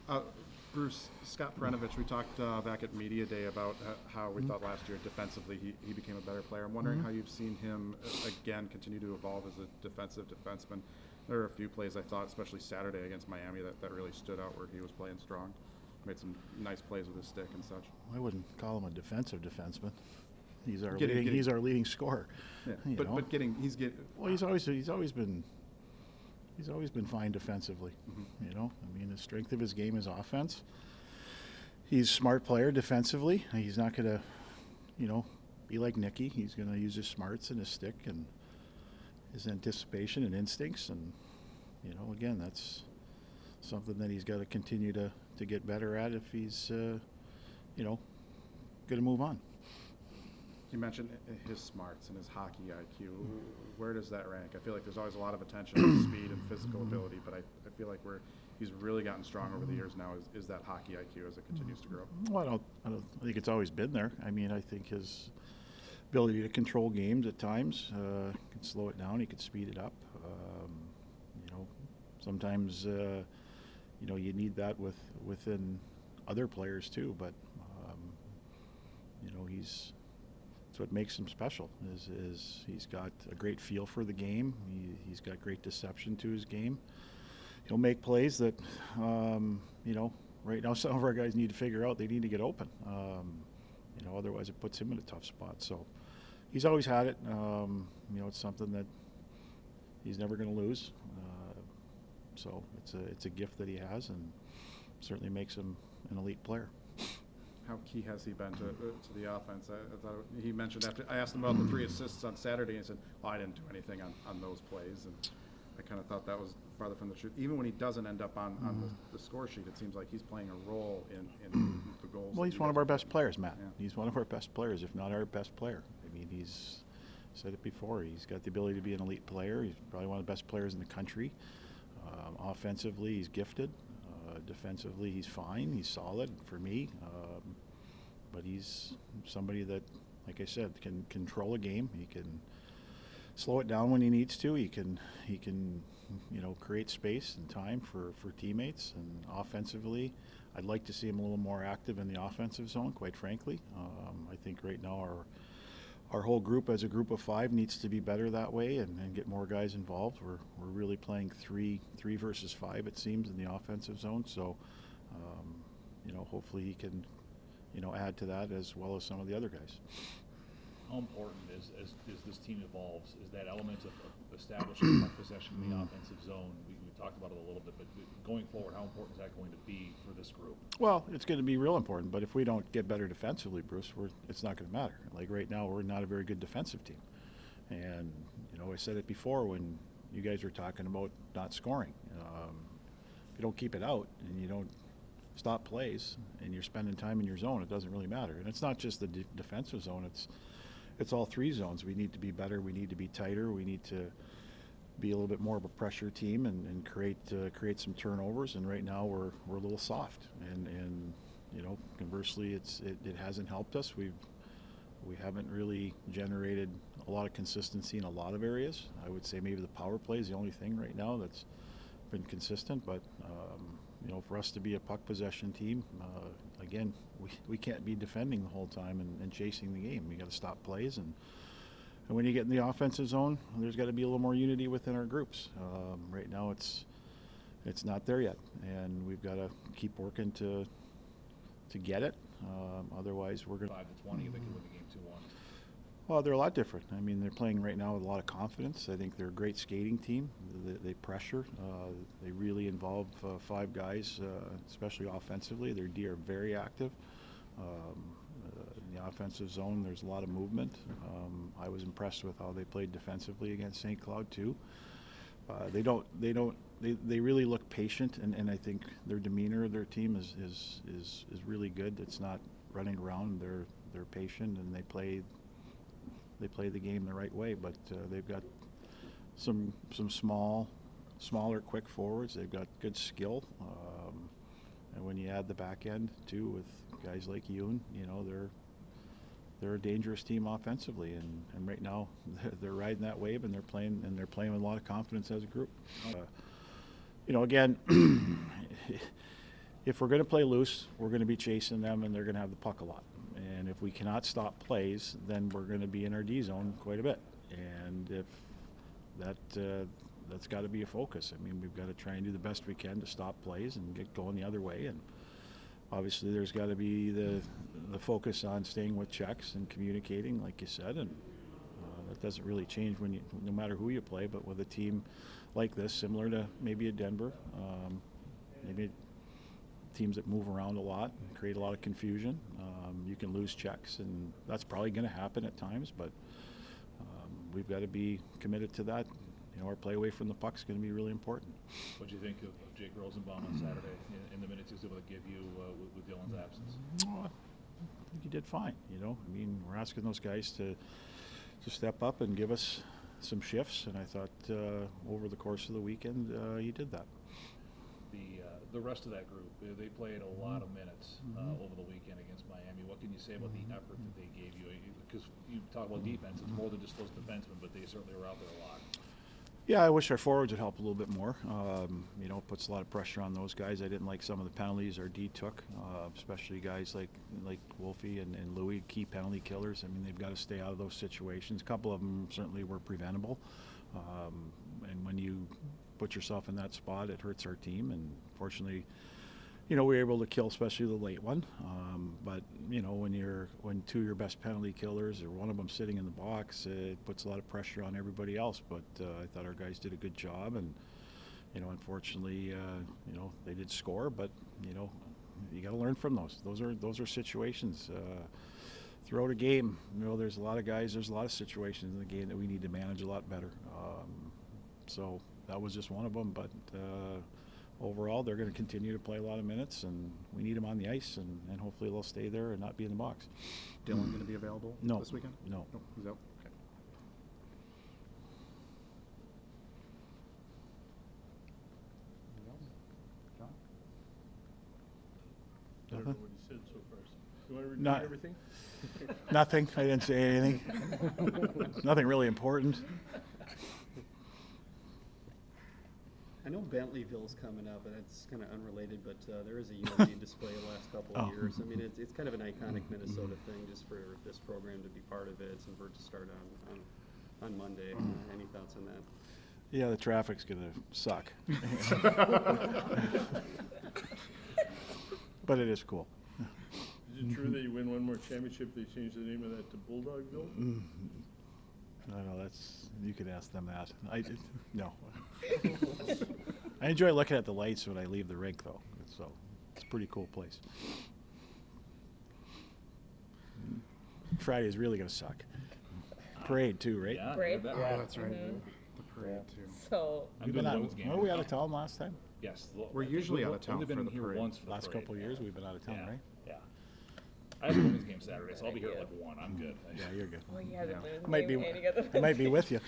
Uh, Bruce, Scott Perenovich, we talked back at Media Day about how we thought last year defensively he became a better player. I'm wondering how you've seen him, again, continue to evolve as a defensive defenseman. There are a few plays I thought, especially Saturday against Miami, that really stood out where he was playing strong. Made some nice plays with his stick and such. I wouldn't call him a defensive defenseman. Getting, He's our leading scorer. yeah, You know? but getting he's getting. Well, he's always been fine defensively. Mm-hmm. You know, I mean, the strength of his game is offense. He's a smart player defensively. He's not going to, be like Nicky. He's going to use his smarts and his stick and his anticipation and instincts. And, again, that's something that he's got to continue to get better at if he's, going to move on. You mentioned his smarts and his hockey IQ. Where does that rank? I feel like there's always a lot of attention on speed and physical ability, but I feel like he's really gotten strong over the years now is that hockey IQ as it continues to grow. Well, I think it's always been there. I mean, I think his ability to control games at times can slow it down. He could speed it up. Sometimes you need that within other players too. But that's what makes him special. Is he's got a great feel for the game. He's got great deception to his game. He'll make plays that right now some of our guys need to figure out. They need to get open. Otherwise it puts him in a tough spot. So he's always had it. It's something that he's never going to lose. So it's a gift that he has, and certainly makes him an elite player. How key has he been to the offense? I thought he mentioned after I asked him about the 3 assists on Saturday, and he said, "Well, I didn't do anything on those plays," and I kind of thought that was farther from the truth. Even when he doesn't end up on the score sheet, it seems like he's playing a role in the goals. Well, he's one of our best players, Matt. Yeah. He's one of our best players, if not our best player. I mean, he's said it before. He's got the ability to be an elite player. He's probably one of the best players in the country. Offensively, he's gifted. Defensively, he's fine. He's solid for me. But he's somebody that, like I said, can control a game. He can slow it down when he needs to. He can create space and time for teammates. And offensively, I'd like to see him a little more active in the offensive zone, quite frankly. I think right now our whole group as a group of 5 needs to be better that way and get more guys involved. We're really playing 3 versus 5, it seems, in the offensive zone. So, hopefully he can, add to that as well as some of the other guys. How important as this team evolves is that element of establishing puck possession in the offensive zone? We talked about it a little bit, but going forward, how important is that going to be for this group? Well, it's going to be real important, but if we don't get better defensively, Bruce, it's not going to matter. Like right now, we're not a very good defensive team. And, I said it before when you guys were talking about not scoring. If you don't keep it out and you don't stop plays and you're spending time in your zone, it doesn't really matter. And it's not just the defensive zone, it's all 3 zones. We need to be better, we need to be tighter, we need to be a little bit more of a pressure team and create some turnovers. And right now we're a little soft. And conversely, it hasn't helped us. We haven't really generated a lot of consistency in a lot of areas. I would say maybe the power play is the only thing right now that's been consistent. But for us to be a puck possession team, again, we can't be defending the whole time and chasing the game. We got to stop plays, and when you get in the offensive zone, there's got to be a little more unity within our groups. Right now, it's not there yet, and we've got to keep working to get it. Otherwise, we're going 5 to 20, they can win the game 2-1. Well, they're a lot different. I mean, they're playing right now with a lot of confidence. I think they're a great skating team. They pressure. They really involve 5 guys, especially offensively. Their D are very active. In the offensive zone, there's a lot of movement. I was impressed with how they played defensively against St. Cloud too. They really look patient, and I think their demeanor of their team is really good. It's not running around. They're patient, and they play the game the right way. But they've got some smaller, quick forwards. They've got good skill, and when you add the back end too with guys like Ewan, they're a dangerous team offensively, and right now they're riding that wave, and they're playing with a lot of confidence as a group. Again, if we're going to play loose, we're going to be chasing them, and they're going to have the puck a lot. And if we cannot stop plays, then we're going to be in our D zone quite a bit. And if that's got to be a focus. I mean, we've got to try and do the best we can to stop plays and get going the other way. And obviously, there's got to be the focus on staying with checks and communicating, like you said. And that doesn't really change no matter who you play. But with a team like this, similar to maybe a Denver, maybe teams that move around a lot and create a lot of confusion, you can lose checks, and that's probably going to happen at times. But we've got to be committed to that. You know, our play away from the puck is going to be really important. What do you think of Jake Rosenbaum on Saturday in the minutes he was able to give you with Dylan's absence? Oh, I think he did fine. You know, I mean, we're asking those guys to step up and give us some shifts, and I thought over the course of the weekend he did that. The rest of that group, they played a lot of minutes over the weekend against Miami. What can you say about the effort that they gave you? Because you talk about defense, it's more than just those defensemen, but they certainly were out there a lot. Yeah, I wish our forwards would help a little bit more. You know, it puts a lot of pressure on those guys. I didn't like some of the penalties our D took, especially guys like Wolfie and Louis, key penalty killers. I mean, they've got to stay out of those situations. A couple of them certainly were preventable. And when you put yourself in that spot, it hurts our team. And fortunately, you know, we were able to kill, especially the late one. But you know, when two of your best penalty killers or one of them sitting in the box, it puts a lot of pressure on everybody else. But I thought our guys did a good job, and you know, unfortunately, you know, they did score. But you know, you got to learn from those. Those are situations. Throughout a game, you know, there's a lot of situations in the game that we need to manage a lot better. So that was just one of them. But overall, they're going to continue to play a lot of minutes, and we need them on the ice, and hopefully they'll stay there and not be in the box. Dylan going to be available No. this weekend? No. No, he's out. Okay. Anything else? John? I don't know what he said so far. Do I repeat Not- everything? Nothing. I didn't say anything. Nothing really important. I know Bentleyville's coming up, and it's kind of unrelated, but there is a UMD display the last couple of Oh. years. I mean, it's kind of an iconic Minnesota thing just for this program to be part of it. Some to start on Monday. Any thoughts on that? Yeah, the traffic's going to suck. But it is cool. Is it true that you win one more championship, they change the name of that to Bulldogville? I know you could ask them that. No. I enjoy looking at the lights when I leave the rink, though. So it's a pretty cool place. Friday is really going to suck. Parade too, right? Yeah, Parade? that Oh, right. that's right. The parade too. So, I'm We've doing been the out, women's game. were we out of town last time? Yes. We're I think usually we've out of town only been for the here parade. once for the Last parade, couple of years we've been out of town, yeah. right? Yeah. I have a women's game Saturday, so I'll be here at like 1. I'm good. Yeah, you're good. well, yeah, the Yeah. women's I might be, game and you got the I might be with you.